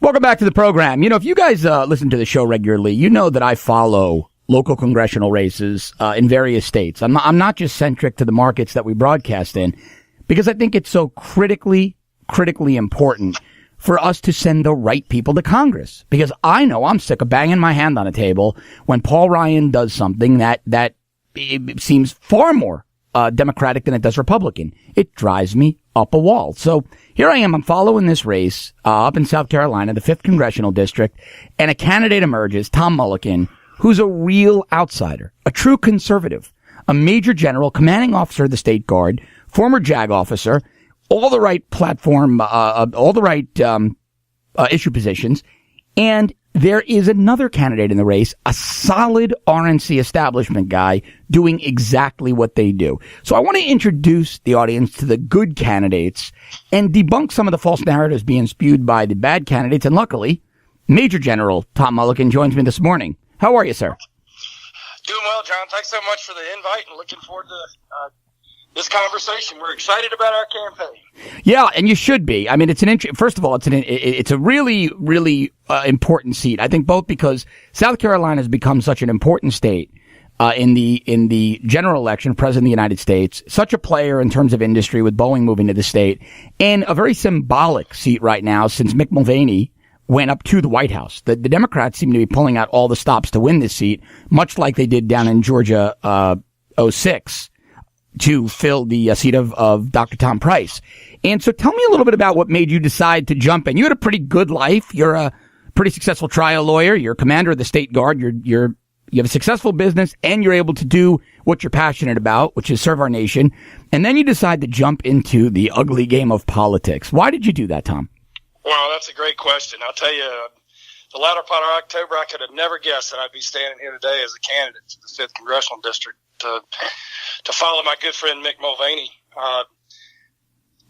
Welcome back to the program. You know, if you guys listen to the show regularly, you know that I follow local congressional races in various states. I'm not just centric to the markets that we broadcast in, because I think it's so critically important for us to send the right people to Congress. Because I know I'm sick of banging my hand on a table when Paul Ryan does something that it seems far more Democratic than it does Republican. It drives me up a wall. So here I am. I'm following this race up in South Carolina, the 5th Congressional District, and a candidate emerges, Tom Mullikin, who's a real outsider, a true conservative, a major general, commanding officer of the State Guard, former JAG officer, all the right platform, all the right issue positions. And there is another candidate in the race, a solid RNC establishment guy doing exactly what they do. So I want to introduce the audience to the good candidates and debunk some of the false narratives being spewed by the bad candidates. And luckily, Major General Tom Mullikin joins me this morning. How are you, sir? Doing well, John. Thanks so much for the invite and looking forward to this conversation. We're excited about our campaign. Yeah, and you should be. I mean, first of all, it's a really, really important seat. I think both because South Carolina has become such an important state in the general election, President of the United States, such a player in terms of industry with Boeing moving to the state, and a very symbolic seat right now since Mick Mulvaney went up to the White House. The Democrats seem to be pulling out all the stops to win this seat, much like they did down in Georgia 06. To fill the seat of Dr. Tom Price. And so tell me a little bit about what made you decide to jump in. You had a pretty good life. You're a pretty successful trial lawyer. You're a commander of the State Guard. You have a successful business, and you're able to do what you're passionate about, which is serve our nation. And then you decide to jump into the ugly game of politics. Why did you do that, Tom? Well, that's a great question. I'll tell you, the latter part of October, I could have never guessed that I'd be standing here today as a candidate to the 5th Congressional District to follow my good friend Mick Mulvaney.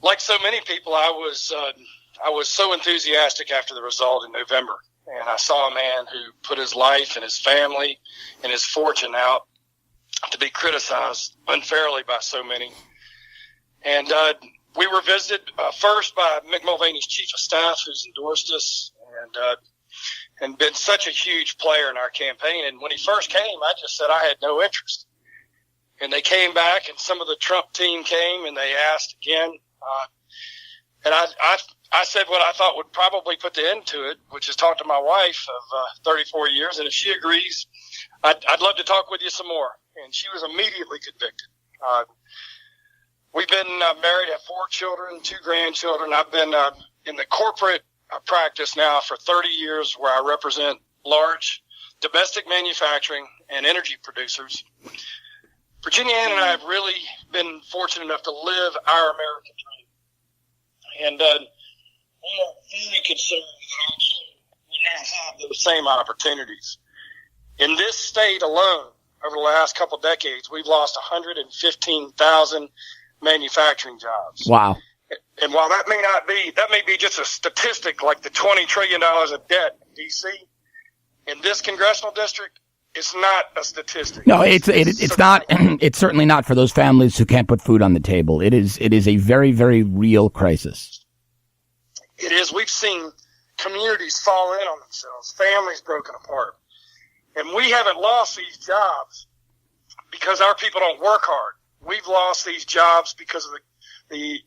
Like so many people, I was so enthusiastic after the result in November, and I saw a man who put his life and his family and his fortune out to be criticized unfairly by so many. And we were visited first by Mick Mulvaney's chief of staff, who's endorsed us and been such a huge player in our campaign. And when he first came, I just said I had no interest. And they came back, and some of the Trump team came, and they asked again. And I said what I thought would probably put the end to it, which is talk to my wife of 34 years. And if she agrees, I'd love to talk with you some more. And she was immediately convicted. We've been married, have 4 children, 2 grandchildren. I've been in the corporate practice now for 30 years, where I represent large domestic manufacturing and energy producers. Virginia Ann and I have really been fortunate enough to live our American dream. And we are very concerned that our children will not have those same opportunities. In this state alone, over the last couple of decades, we've lost 115,000 manufacturing jobs. Wow. And while that may be just a statistic like the $20 trillion of debt in D.C., in this congressional district, it's not a statistic. No, it's not. It's certainly not for those families who can't put food on the table. It is a very, very real crisis. It is. We've seen communities fall in on themselves, families broken apart. And we haven't lost these jobs because our people don't work hard. We've lost these jobs because of the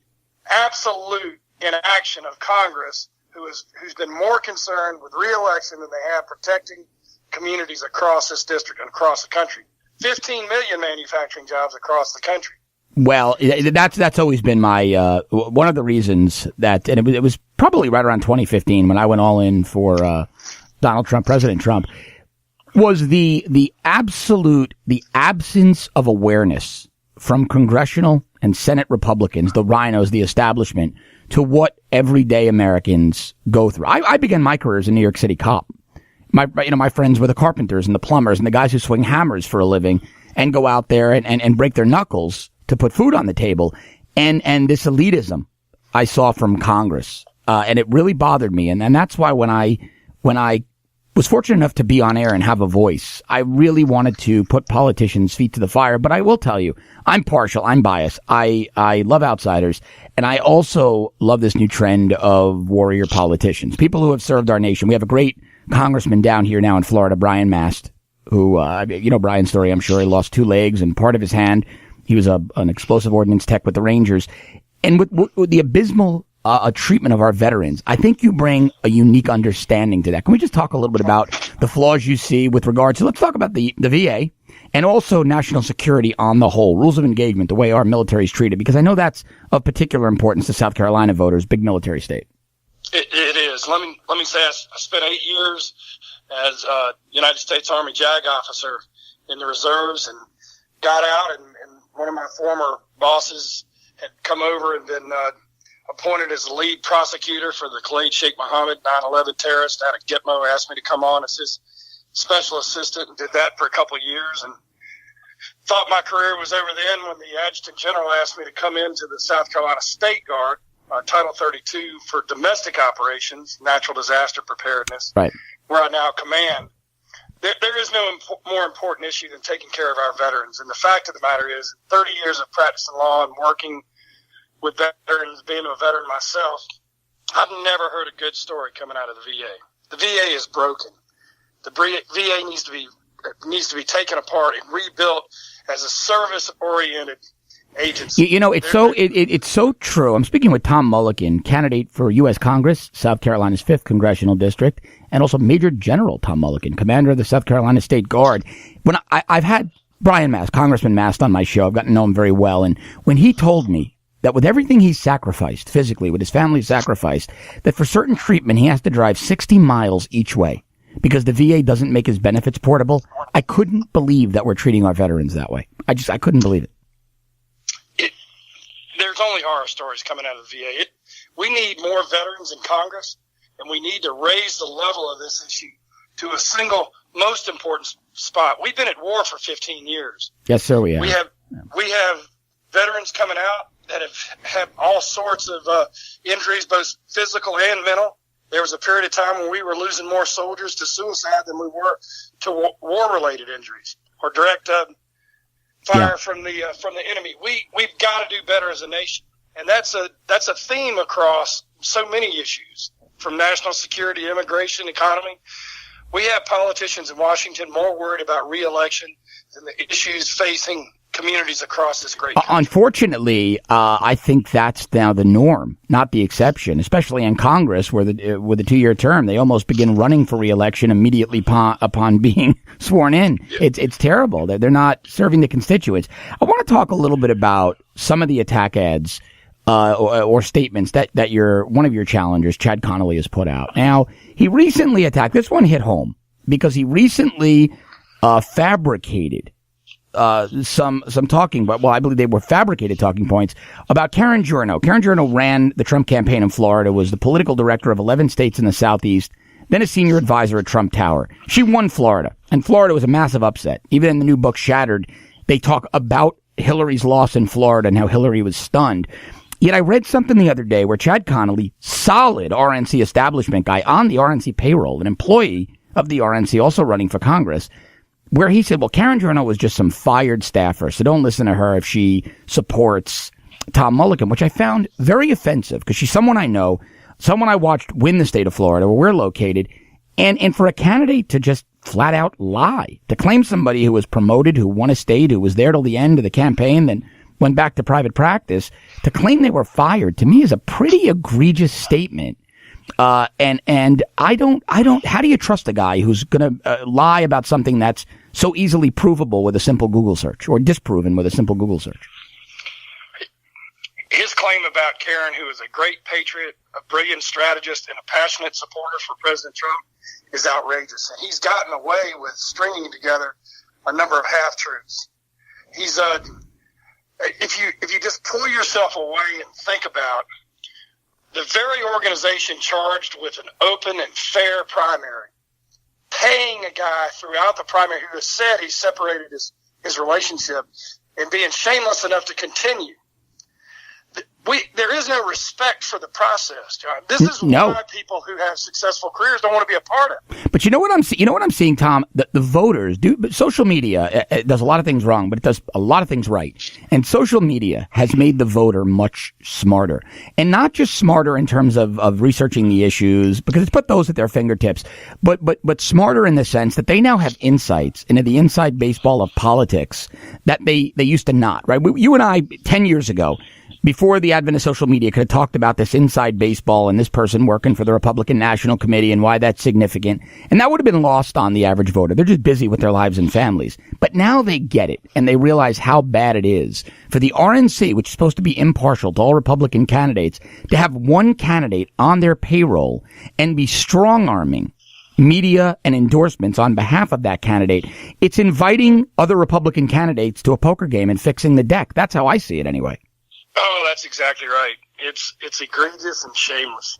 absolute inaction of Congress, who's been more concerned with re-election than they have protecting communities across this district and across the country. 15 million manufacturing jobs across the country. Well, that's always been my one of the reasons that, and it was probably right around 2015 when I went all in for Donald Trump, President Trump, was the absence of awareness from congressional and Senate Republicans, the rhinos, the establishment, to what everyday Americans go through. I began my career as a New York City cop. My friends were the carpenters and the plumbers and the guys who swing hammers for a living and go out there and break their knuckles to put food on the table. And this elitism I saw from Congress, and it really bothered me. And that's why when I was fortunate enough to be on air and have a voice. I really wanted to put politicians' feet to the fire, but I will tell you, I'm partial. I'm biased. I love outsiders, and I also love this new trend of warrior politicians, people who have served our nation. We have a great congressman down here now in Florida, Brian Mast, who, you know Brian's story, I'm sure. He lost 2 legs and part of his hand. He was an explosive ordnance tech with the Rangers. And with the abysmal treatment of our veterans, I think you bring a unique understanding to that. Can we just talk a little bit about the flaws you see with regard to, let's talk about the VA and also national security on the whole, rules of engagement, the way our military is treated, because I know that's of particular importance to South Carolina voters, big military state. It is. Let me say I spent 8 years as a United States Army JAG officer in the reserves and got out, and one of my former bosses had come over and been appointed as the lead prosecutor for the Khalid Sheikh Mohammed 9/11 terrorist out of Gitmo. Asked me to come on as his special assistant and did that for a couple of years, and thought my career was over then when the adjutant general asked me to come into the South Carolina State Guard, Title 32 for domestic operations, natural disaster preparedness, right, where I now command. There is no more important issue than taking care of our veterans. And the fact of the matter is, 30 years of practicing law and working with veterans, being a veteran myself, I've never heard a good story coming out of the VA. The VA is broken. The VA needs to be taken apart and rebuilt as a service-oriented agency. You know, it's so true. I'm speaking with Tom Mullikin, candidate for U.S. Congress, South Carolina's 5th Congressional District, and also Major General Tom Mullikin, commander of the South Carolina State Guard. When I've had Brian Mast, Congressman Mast, on my show, I've gotten to know him very well, and when he told me that with everything he's sacrificed physically, with his family sacrificed, that for certain treatment he has to drive 60 miles each way because the VA doesn't make his benefits portable, I couldn't believe that we're treating our veterans that way. I couldn't believe it. There's only horror stories coming out of the VA. We need more veterans in Congress, and we need to raise the level of this issue to a single most important spot. We've been at war for 15 years. Yes, sir, we have. We have veterans coming out that have all sorts of injuries, both physical and mental. There was a period of time when we were losing more soldiers to suicide than we were to war-related injuries or direct fire from the enemy. We've got to do better as a nation, and that's a theme across so many issues, from national security, immigration, economy. We have politicians in Washington more worried about re-election than the issues facing communities across this great country. Unfortunately, I think that's now the norm, not the exception, especially in Congress, where with a 2-year term, they almost begin running for re-election immediately upon being sworn in. Yeah. It's terrible. They're not serving the constituents. I want to talk a little bit about some of the attack ads or statements that one of your challengers, Chad Connolly, has put out. Now, he recently attacked. This one hit home because he recently fabricated some talking, but I believe they were fabricated talking points about Karen Giorno. Karen Giorno ran the Trump campaign in Florida, was the political director of 11 states in the Southeast, then a senior advisor at Trump Tower. She won Florida, and Florida was a massive upset. Even in the new book Shattered, they talk about Hillary's loss in Florida and how Hillary was stunned. Yet I read something the other day where Chad Connolly, solid RNC establishment guy on the RNC payroll, an employee of the RNC, also running for Congress, where he said, well, Karen Giorno was just some fired staffer, so don't listen to her if she supports Tom Mullikin, which I found very offensive because she's someone I know, someone I watched win the state of Florida, where we're located, and for a candidate to just flat out lie, to claim somebody who was promoted, who won a state, who was there till the end of the campaign, then went back to private practice, to claim they were fired, to me is a pretty egregious statement. And I don't, how do you trust a guy who's going to lie about something that's so easily provable with a simple Google search, or disproven with a simple Google search? His claim about Karen, who is a great patriot, a brilliant strategist, and a passionate supporter for President Trump, is outrageous. And he's gotten away with stringing together a number of half-truths. He's, if you just pull yourself away and think about the very organization charged with an open and fair primary, paying a guy throughout the primary who has said he separated his relationship and being shameless enough to continue. there is no respect for the process, John. This is why people who have successful careers don't want to be a part of it. But you know what I'm seeing, Tom? The voters do. Social media does a lot of things wrong, but it does a lot of things right. And social media has made the voter much smarter, and not just smarter in terms of researching the issues, because it's put those at their fingertips, but smarter in the sense that they now have insights into the inside baseball of politics that they used to not. Right? You and I 10 years ago, before the advent of social media, could have talked about this inside baseball and this person working for the Republican National Committee and why that's significant. And that would have been lost on the average voter. They're just busy with their lives and families. But now they get it, and they realize how bad it is for the RNC, which is supposed to be impartial to all Republican candidates, to have one candidate on their payroll and be strong-arming media and endorsements on behalf of that candidate. It's inviting other Republican candidates to a poker game and fixing the deck. That's how I see it anyway. Oh, that's exactly right. It's egregious and shameless.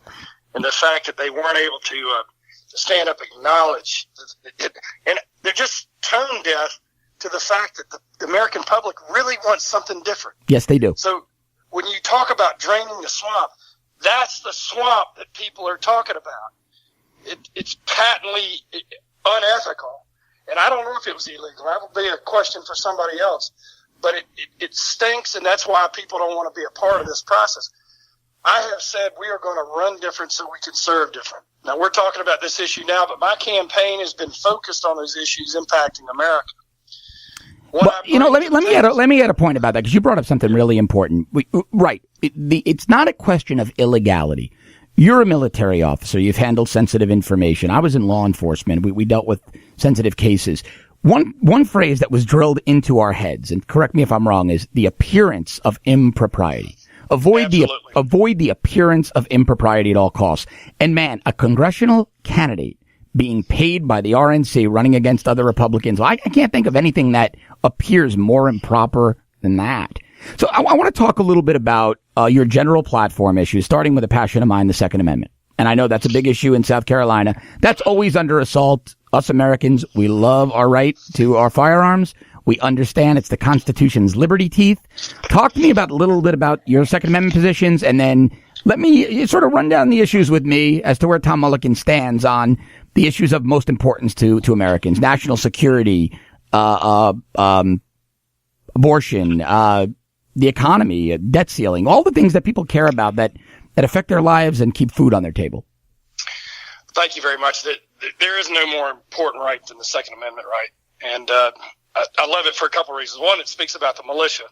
And the fact that they weren't able to stand up and acknowledge it, and they're just tone deaf to the fact that the American public really wants something different. Yes, they do. So when you talk about draining the swamp, that's the swamp that people are talking about. It's patently unethical. And I don't know if it was illegal. That would be a question for somebody else. But it stinks, and that's why people don't want to be a part of this process. I have said we are going to run different so we can serve different. Now, we're talking about this issue now, but my campaign has been focused on those issues impacting America. Let me add a point about that, because you brought up something really important. Right. It's not a question of illegality. You're a military officer. You've handled sensitive information. I was in law enforcement. We dealt with sensitive cases. One phrase that was drilled into our heads, and correct me if I'm wrong, is the appearance of impropriety. Avoid the appearance of impropriety at all costs. And man, a congressional candidate being paid by the RNC running against other Republicans, I can't think of anything that appears more improper than that. So I want to talk a little bit about your general platform issues, starting with a passion of mine, the Second Amendment. And I know that's a big issue in South Carolina. That's always under assault. Us Americans, we love our right to our firearms. We understand it's the Constitution's liberty teeth. Talk to me a little bit about your Second Amendment positions, and then let me sort of run down the issues with me as to where Tom Mullikin stands on the issues of most importance to Americans: national security, abortion, the economy, debt ceiling, all the things that people care about that affect their lives and keep food on their table. Thank you very much. There is no more important right than the Second Amendment right. And I love it for a couple of reasons. One, it speaks about the militia.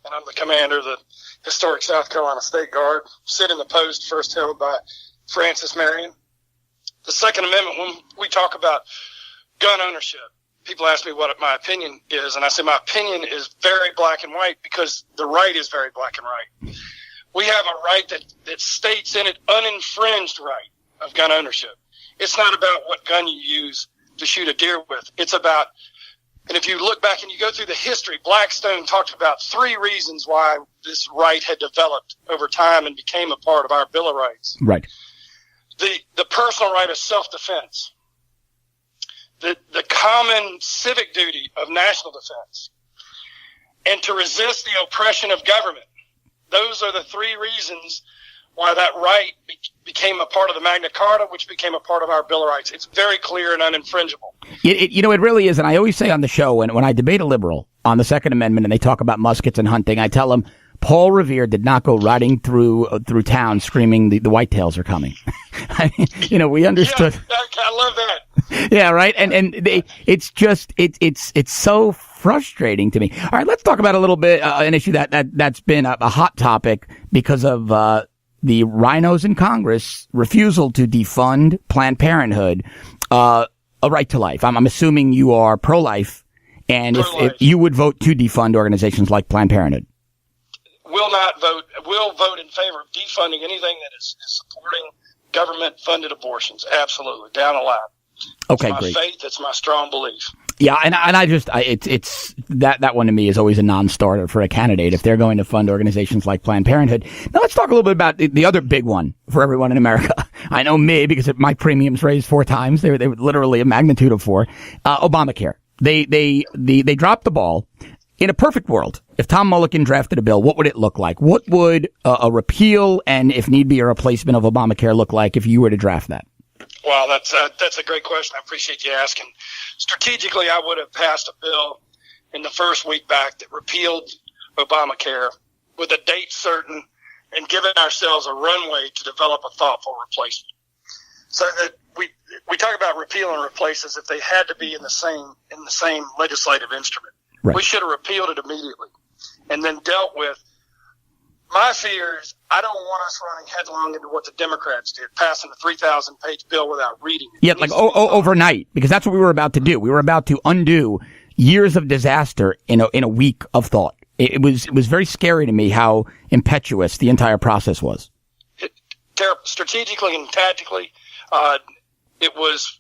And I'm the commander of the historic South Carolina State Guard, sit in the post first held by Francis Marion. The Second Amendment, when we talk about gun ownership, people ask me what my opinion is, and I say my opinion is very black and white because the right is very black and white. We have a right that states in it uninfringed right of gun ownership. It's not about what gun you use to shoot a deer with. It's about, and if you look back and you go through the history, Blackstone talked about 3 reasons why this right had developed over time and became a part of our Bill of Rights. Right. The personal right of self-defense, the common civic duty of national defense, and to resist the oppression of government. Those are the 3 reasons why that right became a part of the Magna Carta, which became a part of our Bill of Rights. It's very clear and uninfringible. It really is. And I always say on the show, when I debate a liberal on the Second Amendment and they talk about muskets and hunting, I tell them Paul Revere did not go riding through town screaming the whitetails are coming. I mean, we understood. Yeah, I love that. Yeah, right. And it's just it's so frustrating to me. All right, let's talk about a little bit an issue that's been a hot topic because of the rhinos in Congress refusal to defund Planned Parenthood, a right to life. I'm assuming you are pro-life, and if you would vote to defund organizations like Planned Parenthood. Will not vote. Will vote in favor of defunding anything that is supporting government-funded abortions. Absolutely, down the line. Okay, it's my great. faith. It's my strong belief. Yeah, and it's that one to me is always a non-starter for a candidate if they're going to fund organizations like Planned Parenthood. Now let's talk a little bit about the other big one for everyone in America. I know me because my premiums raised 4 times. They were literally a magnitude of 4. Obamacare. They dropped the ball. in a perfect world, if Tom Mullikin drafted a bill, what would it look like? What would a repeal and, if need be, a replacement of Obamacare look like if you were to draft that? Well, that's a great question. I appreciate you asking. Strategically, I would have passed a bill in the first week back that repealed Obamacare with a date certain and given ourselves a runway to develop a thoughtful replacement. So that we talk about repeal and replace as if they had to be in the same legislative instrument. Right. We should have repealed it immediately and then dealt with. My fear is I don't want us running headlong into what the Democrats did, passing a 3,000-page bill without reading it. Yeah, like overnight, because that's what we were about to do. We were about to undo years of disaster in a week of thought. It was very scary to me how impetuous the entire process was. Strategically and tactically, it was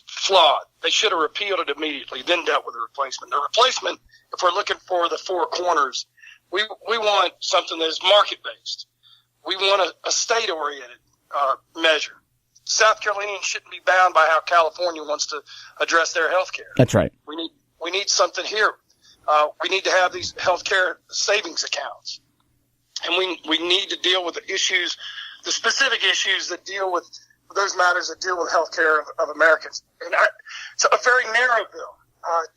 flawed. They should have repealed it immediately, then dealt with the replacement. The replacement, if we're looking for the four corners, we want something that is market-based. We want a state-oriented measure. South Carolinians shouldn't be bound by how California wants to address their health care. That's right. We need something here. We need to have these healthcare savings accounts, and we need to deal with the issues, the specific issues that deal with those matters that deal with healthcare of Americans. And it's a very narrow bill.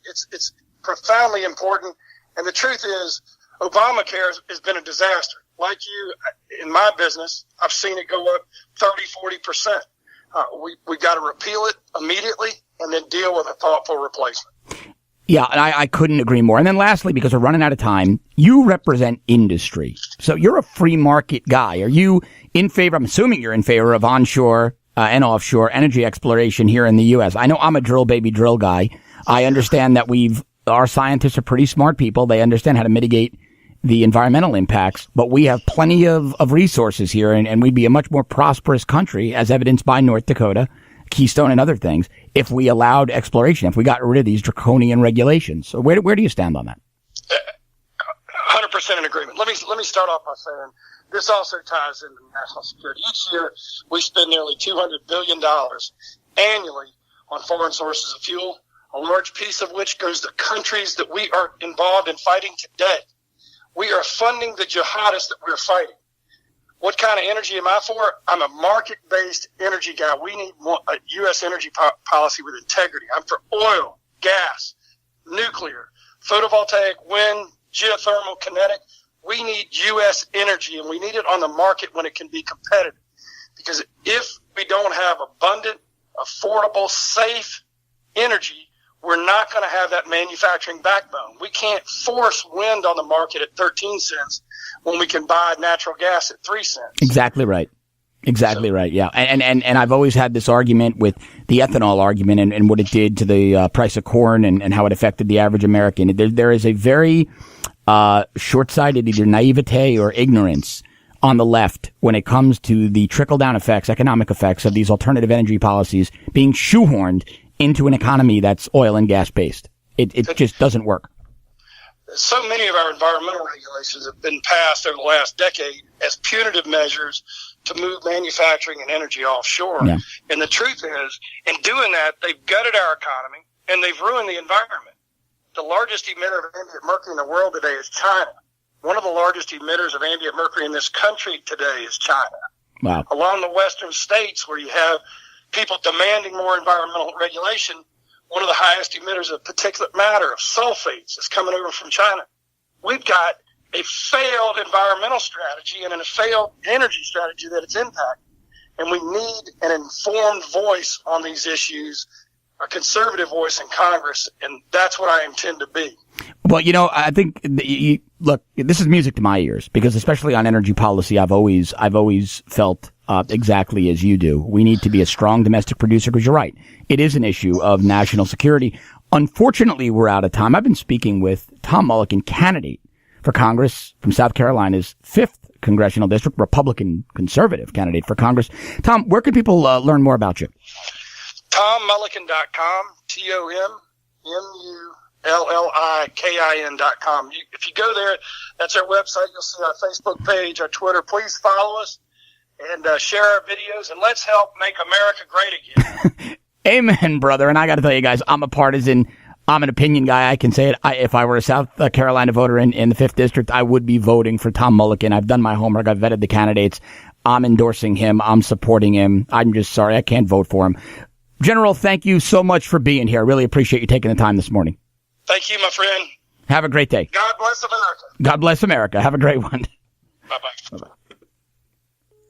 It's profoundly important, and the truth is, Obamacare has been a disaster. Like you, in my business, I've seen it go up 30-40%. We got to repeal it immediately and then deal with a thoughtful replacement. Yeah, and I couldn't agree more. And then lastly, because we're running out of time, you represent industry. So you're a free market guy. Are you in favor, I'm assuming you're in favor of onshore and offshore energy exploration here in the U.S.? I know I'm a drill baby drill guy. I understand that our scientists are pretty smart people. They understand how to mitigate the environmental impacts, but we have plenty of resources here, and we'd be a much more prosperous country, as evidenced by North Dakota, Keystone, and other things, if we allowed exploration, if we got rid of these draconian regulations. So where do you stand on that? 100% in agreement. Let me start off by saying this also ties into national security. Each year, we spend nearly $200 billion annually on foreign sources of fuel, a large piece of which goes to countries that we are involved in fighting today. We are funding the jihadists that we're fighting. What kind of energy am I for? I'm a market-based energy guy. We need a U.S. energy policy with integrity. I'm for oil, gas, nuclear, photovoltaic, wind, geothermal, kinetic. We need U.S. energy, and we need it on the market when it can be competitive. Because if we don't have abundant, affordable, safe energy, we're not going to have that manufacturing backbone. We can't force wind on the market at 13 cents when we can buy natural gas at 3 cents. Exactly right. Right. Yeah. And I've always had this argument with the ethanol argument and what it did to the price of corn and how it affected the average American. There is a very short-sighted either naivete or ignorance on the left when it comes to the trickle-down effects, economic effects of these alternative energy policies being shoehorned into an economy that's oil and gas based. It just doesn't work. So many of our environmental regulations have been passed over the last decade as punitive measures to move manufacturing and energy offshore. Yeah. And the truth is, in doing that, they've gutted our economy and they've ruined the environment. The largest emitter of ambient mercury in the world today is China. One of the largest emitters of ambient mercury in this country today is China. Wow. Along the western states where you have people demanding more environmental regulation, one of the highest emitters of particulate matter, of sulfates, is coming over from China. We've got a failed environmental strategy and a failed energy strategy that it's impacting. And we need an informed voice on these issues, a conservative voice in Congress, and that's what I intend to be. Well, I think, look, this is music to my ears, because especially on energy policy, I've always felt exactly as you do. We need to be a strong domestic producer, because you're right. It is an issue of national security. Unfortunately, we're out of time. I've been speaking with Tom Mullikin, candidate for Congress from South Carolina's 5th Congressional District, Republican conservative candidate for Congress. Tom, where can people learn more about you? TomMullikin.com, TomMullikin.com. If you go there, that's our website. You'll see our Facebook page, our Twitter. Please follow us and share our videos, and let's help make America great again. Amen, brother. And I got to tell you guys, I'm a partisan. I'm an opinion guy. I can say it. If I were a South Carolina voter in the 5th District, I would be voting for Tom Mullikin. I've done my homework. I've vetted the candidates. I'm endorsing him. I'm supporting him. I'm just sorry I can't vote for him. General, thank you so much for being here. I really appreciate you taking the time this morning. Thank you, my friend. Have a great day. God bless America. God bless America. Have a great one. Bye-bye. Bye-bye.